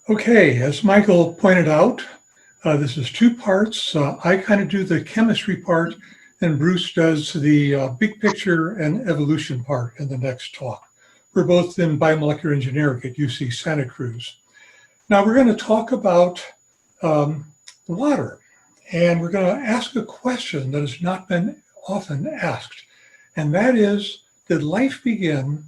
Okay, as Michael pointed out, this is two parts. I kind of do the chemistry part, and Bruce does the big picture and evolution part in the next talk. We're both in biomolecular engineering at UC Santa Cruz. Now we're going to talk about water, and we're going to ask a question that has not been often asked, and that is, did life begin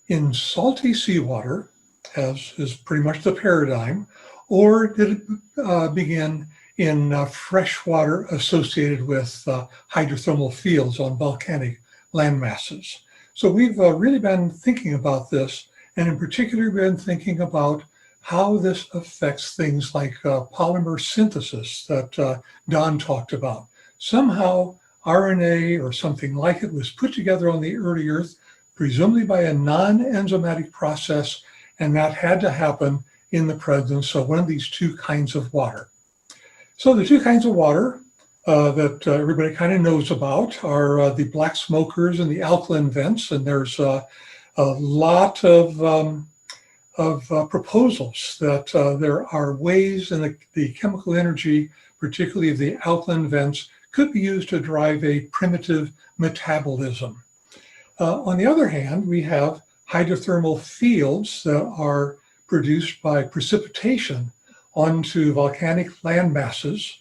in salty seawater, as is pretty much the paradigm, or did it begin in fresh water associated with hydrothermal fields on volcanic land masses? So we've really been thinking about this, and in particular been thinking about how this affects things like polymer synthesis that Don talked about. Somehow RNA or something like it was put together on the early Earth, presumably by a non-enzymatic process, and that had to happen in the presence of one of these two kinds of water. So the two kinds of water that everybody kind of knows about are the black smokers and the alkaline vents, and there's a lot of proposals that there are ways in the chemical energy, particularly of the alkaline vents, could be used to drive a primitive metabolism. On the other hand, we have hydrothermal fields that are produced by precipitation onto volcanic land masses.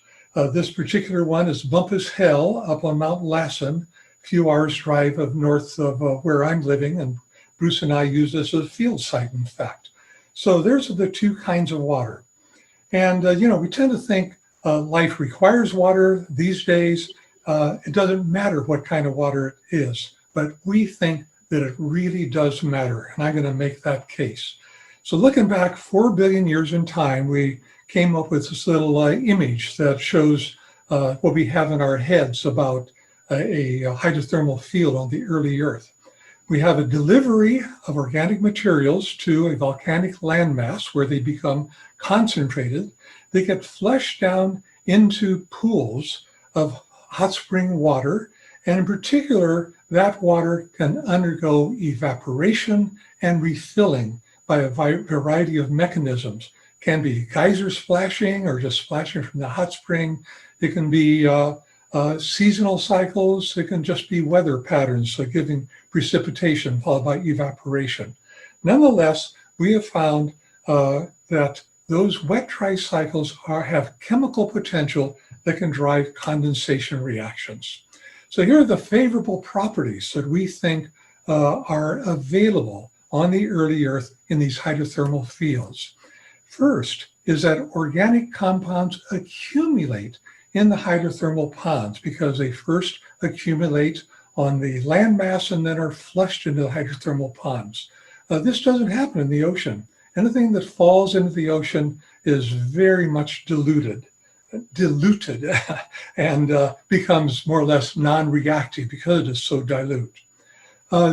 This particular one is Bumpus Hell up on Mount Lassen, a few hours drive north of where I'm living, and Bruce and I use this as a field site, in fact. So there's the two kinds of water. And, we tend to think life requires water these days. It doesn't matter what kind of water it is, but we think that it really does matter, and I'm going to make that case. So looking back 4 billion years in time, we came up with this little image that shows what we have in our heads about a hydrothermal field on the early Earth. We have a delivery of organic materials to a volcanic landmass where they become concentrated. They get flushed down into pools of hot spring water, and in particular, that water can undergo evaporation and refilling by a variety of mechanisms. It can be geyser splashing or just splashing from the hot spring. It can be seasonal cycles. It can just be weather patterns, so giving precipitation followed by evaporation. Nonetheless, we have found that those wet-dry cycles have chemical potential that can drive condensation reactions. So here are the favorable properties that we think are available on the early Earth in these hydrothermal fields. First is that organic compounds accumulate in the hydrothermal ponds because they first accumulate on the landmass and then are flushed into the hydrothermal ponds. This doesn't happen in the ocean. Anything that falls into the ocean is very much diluted and becomes more or less non-reactive because it is so dilute.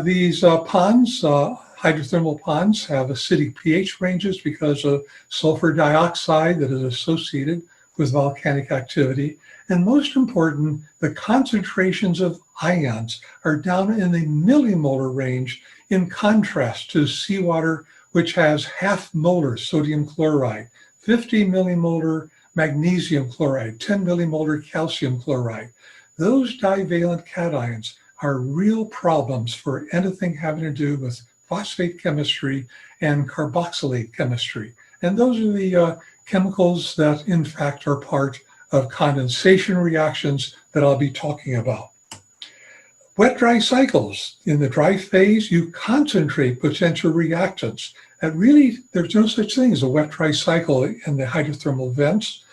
These ponds, hydrothermal ponds, have acidic pH ranges because of sulfur dioxide that is associated with volcanic activity. And most important, the concentrations of ions are down in the millimolar range, in contrast to seawater, which has half molar sodium chloride, 50 millimolar magnesium chloride, 10 millimolar calcium chloride. Those divalent cations are real problems for anything having to do with phosphate chemistry and carboxylate chemistry. And those are the chemicals that, in fact, are part of condensation reactions that I'll be talking about. Wet-dry cycles. In the dry phase, you concentrate potential reactants. And really, there's no such thing as a wet-dry cycle in the hydrothermal vents.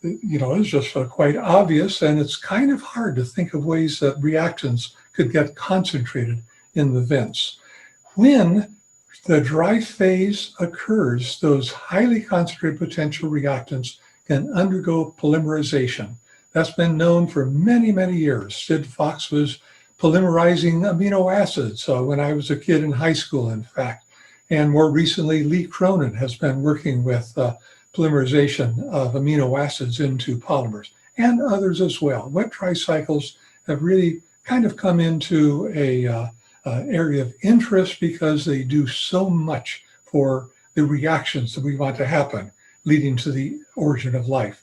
It's just quite obvious, and it's kind of hard to think of ways that reactants could get concentrated in the vents. When the dry phase occurs, those highly concentrated potential reactants can undergo polymerization. That's been known for many, many years. Sid Fox was polymerizing amino acids when I was a kid in high school, in fact. And more recently, Lee Cronin has been working with polymerization of amino acids into polymers, and others as well. Wet-dry cycles have really kind of come into a area of interest because they do so much for the reactions that we want to happen, leading to the origin of life.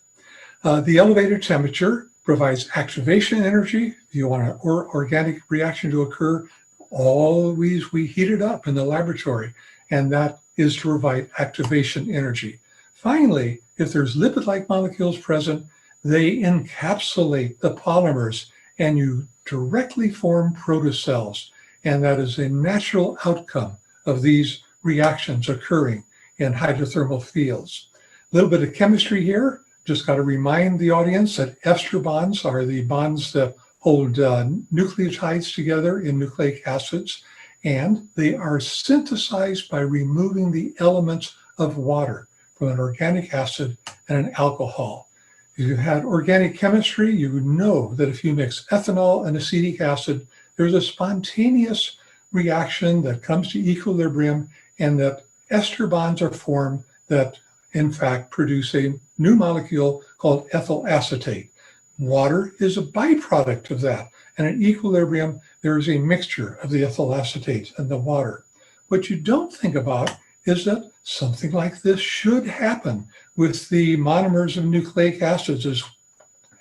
The elevated temperature provides activation energy. If you want an organic reaction to occur, always we heat it up in the laboratory, and that is to provide activation energy. Finally, if there's lipid-like molecules present, they encapsulate the polymers and you directly form protocells. And that is a natural outcome of these reactions occurring in hydrothermal fields. A little bit of chemistry here. Just got to remind the audience that ester bonds are the bonds that hold nucleotides together in nucleic acids, and they are synthesized by removing the elements of water from an organic acid and an alcohol. If you had organic chemistry, you would know that if you mix ethanol and acetic acid, there's a spontaneous reaction that comes to equilibrium, and that ester bonds are formed that in fact produce a new molecule called ethyl acetate. Water is a byproduct of that. And at equilibrium, there is a mixture of the ethyl acetate and the water. What you don't think about is that something like this should happen with the monomers of nucleic acids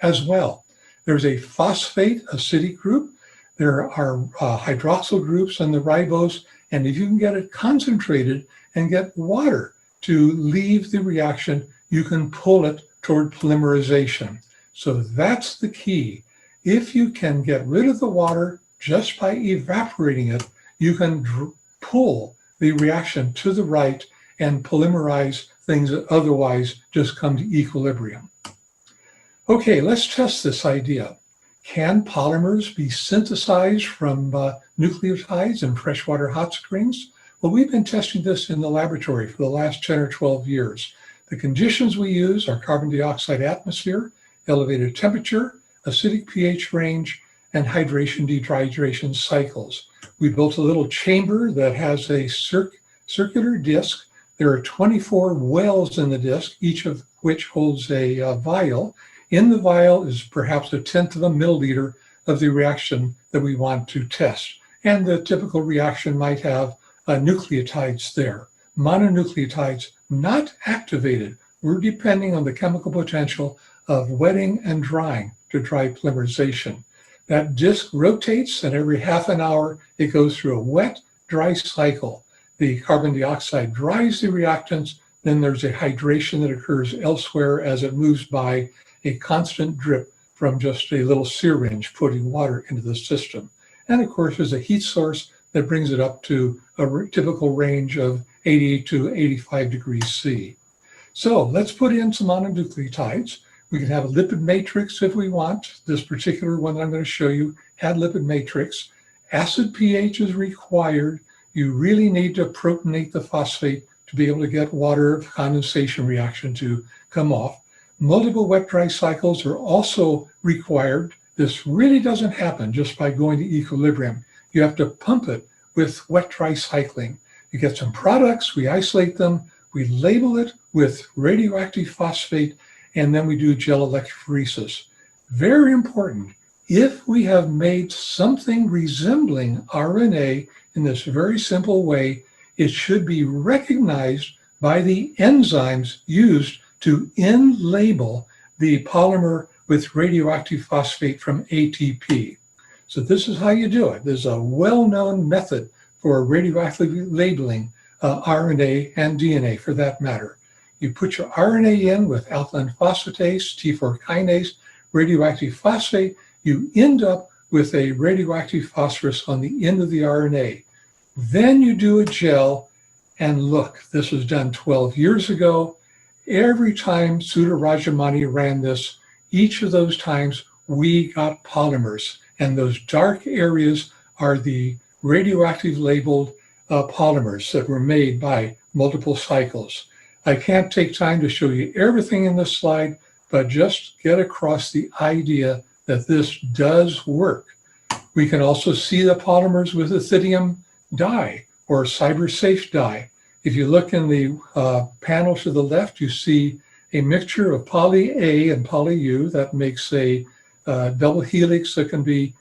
as well. There's a phosphate acidic group. There are hydroxyl groups in the ribose. And if you can get it concentrated and get water to leave the reaction, you can pull it toward polymerization. So that's the key. If you can get rid of the water just by evaporating it, you can pull the reaction to the right and polymerize things that otherwise just come to equilibrium. Okay, let's test this idea. Can polymers be synthesized from nucleotides in freshwater hot springs? Well, we've been testing this in the laboratory for the last 10 or 12 years. The conditions we use are carbon dioxide atmosphere, elevated temperature, acidic pH range, and hydration dehydration cycles. We built a little chamber that has a circular disc. There are 24 wells in the disc, each of which holds a vial. In the vial is perhaps 1/10 of a milliliter of the reaction that we want to test. And the typical reaction might have nucleotides there. Mononucleotides not activated. We're depending on the chemical potential of wetting and drying to drive polymerization. That disc rotates, and every half an hour it goes through a wet, dry cycle. The carbon dioxide dries the reactants, then there's a hydration that occurs elsewhere as it moves by a constant drip from just a little syringe putting water into the system. And of course, there's a heat source that brings it up to a typical range of 80 to 85 degrees C. So let's put in some mononucleotides. We can have a lipid matrix if we want. This particular one that I'm going to show you had lipid matrix. Acid pH is required. You really need to protonate the phosphate to be able to get water condensation reaction to come off. Multiple wet-dry cycles are also required. This really doesn't happen just by going to equilibrium. You have to pump it with wet-dry cycling. You get some products, we isolate them, we label it with radioactive phosphate, and then we do gel electrophoresis. Very important. If we have made something resembling RNA in this very simple way, it should be recognized by the enzymes used to label the polymer with radioactive phosphate from ATP. So this is how you do it. There's a well-known method for radioactively labeling RNA and DNA for that matter. You put your RNA in with alkaline phosphatase, T4 kinase, radioactive phosphate, you end up with a radioactive phosphorus on the end of the RNA. Then you do a gel, and look, this was done 12 years ago. Every time Sudha Rajamani ran this, each of those times we got polymers, and those dark areas are the radioactive labeled polymers that were made by multiple cycles. I can't take time to show you everything in this slide, but just get across the idea that this does work. We can also see the polymers with ethidium dye or cybersafe dye. If you look in the panel to the left, you see a mixture of poly A and poly U that makes a double helix that can be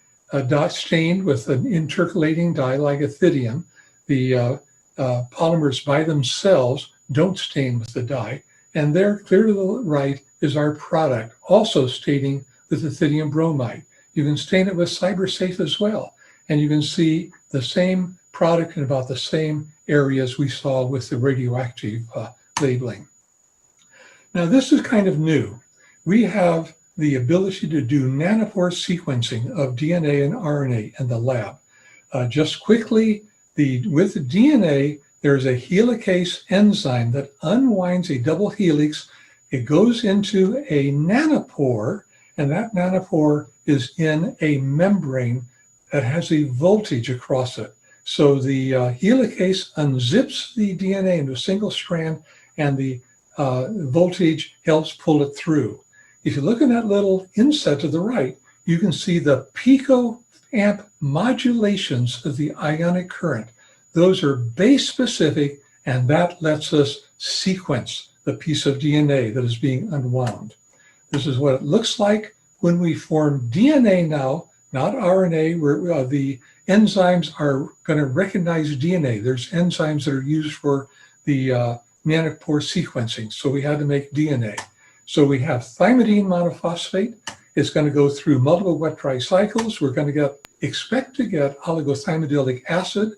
stained with an intercalating dye like ethidium. The polymers by themselves don't stain with the dye. And there, clear to the right, is our product, also staining with lithium bromide. You can stain it with CyberSafe as well. And you can see the same product in about the same areas we saw with the radioactive labeling. Now, this is kind of new. We have the ability to do nanopore sequencing of DNA and RNA in the lab. Just quickly, with the DNA, there's a helicase enzyme that unwinds a double helix. It goes into a nanopore, and that nanopore is in a membrane that has a voltage across it. So the helicase unzips the DNA into a single strand, and the voltage helps pull it through. If you look at that little inset to the right, you can see the picoamp modulations of the ionic current. Those are base specific, and that lets us sequence the piece of DNA that is being unwound. This is what it looks like when we form DNA now, not RNA, where the enzymes are going to recognize DNA. There's enzymes that are used for the nanopore sequencing, so we had to make DNA. So we have thymidine monophosphate. It's going to go through multiple wet-dry cycles. We're going to expect to get oligothymidyllic acid,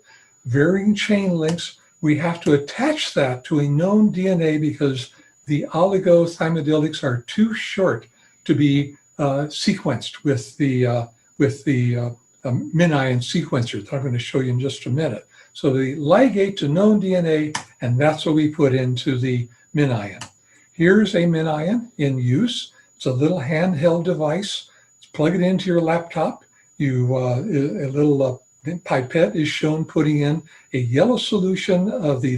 varying chain lengths. We have to attach that to a known DNA because the oligothymidyllics are too short to be sequenced with the MinION sequencer that I'm going to show you in just a minute. So the ligate to known DNA, and that's what we put into the MinION. Here's a MinION in use. It's a little handheld device. Plug it into your laptop. A little pipette is shown putting in a yellow solution of the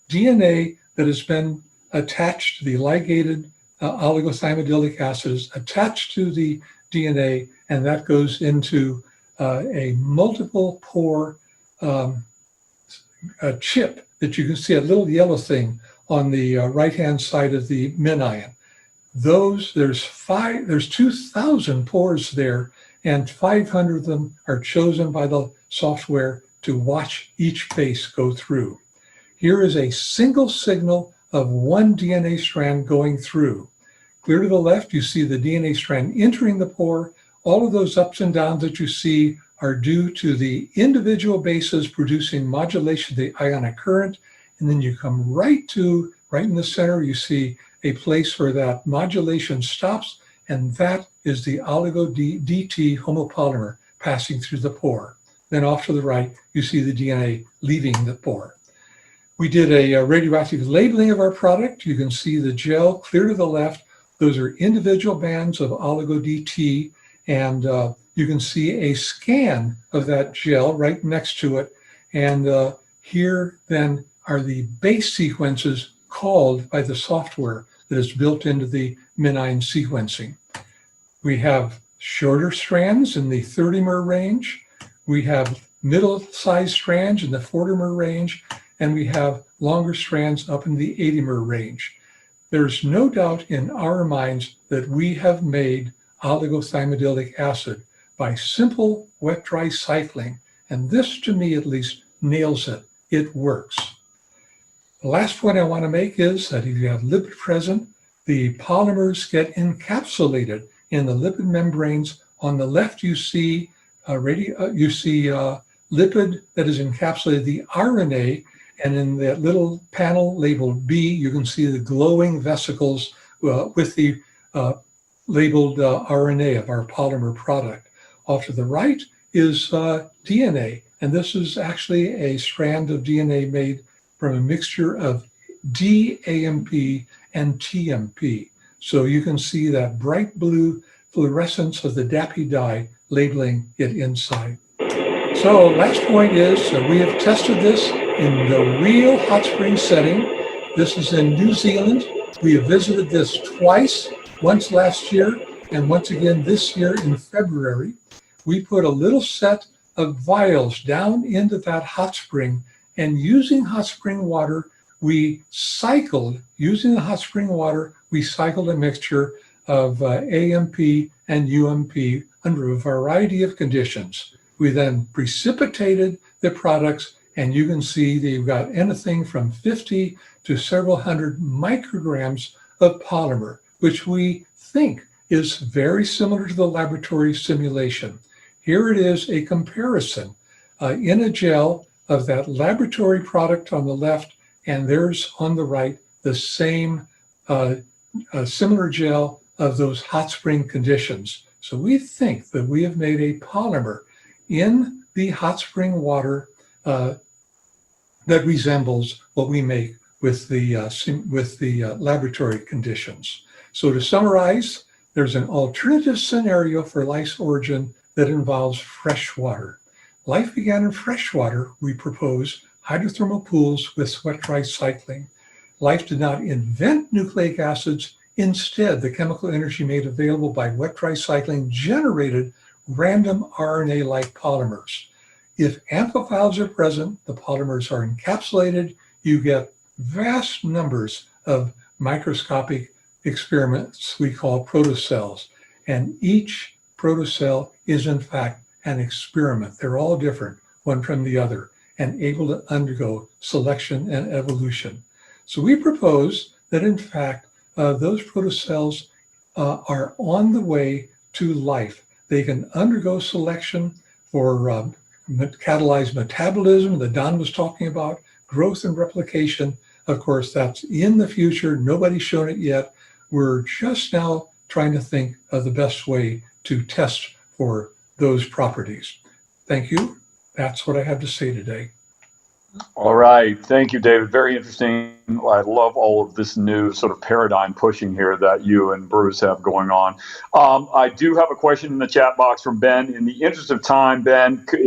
DNA that has been attached to the ligated oligothymidyllic acids attached to the DNA, and that goes into a multiple pore chip that you can see, a little yellow thing on the right-hand side of the MinION. There's 2,000 pores there, and 500 of them are chosen by the software to watch each base go through. Here is a single signal of one DNA strand going through. Clear to the left, you see the DNA strand entering the pore. All of those ups and downs that you see are due to the individual bases producing modulation of the ionic current. And then you come right in the center, you see a place where that modulation stops, and that is the oligo-DT homopolymer passing through the pore. Then off to the right, you see the DNA leaving the pore. We did a radioactive labeling of our product. You can see the gel clear to the left. Those are individual bands of oligo-DT, and you can see a scan of that gel right next to it. And here then are the base sequences called by the software that is built into the MinION sequencing. We have shorter strands in the 30-mer range. We have middle-sized strands in the 40-mer range, and we have longer strands up in the 80-mer range. There's no doubt in our minds that we have made oligothymidyllic acid by simple wet-dry cycling, and this, to me at least, nails it. It works. The last point I want to make is that if you have lipid present, the polymers get encapsulated in the lipid membranes. On the left, you see lipid that is encapsulated, the RNA, and in that little panel labeled B, you can see the glowing vesicles with the labeled RNA of our polymer product. Off to the right is DNA, and this is actually a strand of DNA made from a mixture of DAMP and TMP. So you can see that bright blue fluorescence of the DAPI dye labeling it inside. So last point is we have tested this in the real hot spring setting. This is in New Zealand. We have visited this twice, once last year and once again this year in February. We put a little set of vials down into that hot spring, and using hot spring water, using the hot spring water, we cycled a mixture of AMP and UMP under a variety of conditions. We then precipitated the products And you can see that you've got anything from 50 to several hundred micrograms of polymer, which we think is very similar to the laboratory simulation. Here it is, a comparison in a gel of that laboratory product on the left, and there's on the right the same similar gel of those hot spring conditions. So we think that we have made a polymer in the hot spring water that resembles what we make with the laboratory conditions. So to summarize, there's an alternative scenario for life's origin that involves fresh water. Life began in fresh water. We propose hydrothermal pools with sweat-dry cycling. Life did not invent nucleic acids. Instead, the chemical energy made available by wet-dry cycling generated random RNA-like polymers. If amphiphiles are present, the polymers are encapsulated. You get vast numbers of microscopic experiments we call protocells. And each protocell is, in fact, an experiment. They're all different, one from the other, and able to undergo selection and evolution. So we propose that, in fact, those protocells are on the way to life. They can undergo selection for catalyzed metabolism that Don was talking about, growth and replication. Of course, that's in the future. Nobody's shown it yet. We're just now trying to think of the best way to test for those properties. Thank you. That's what I have to say today. All right. Thank you, David. Very interesting. I love all of this new sort of paradigm pushing here that you and Bruce have going on. I do have a question in the chat box from Ben. In the interest of time, Ben,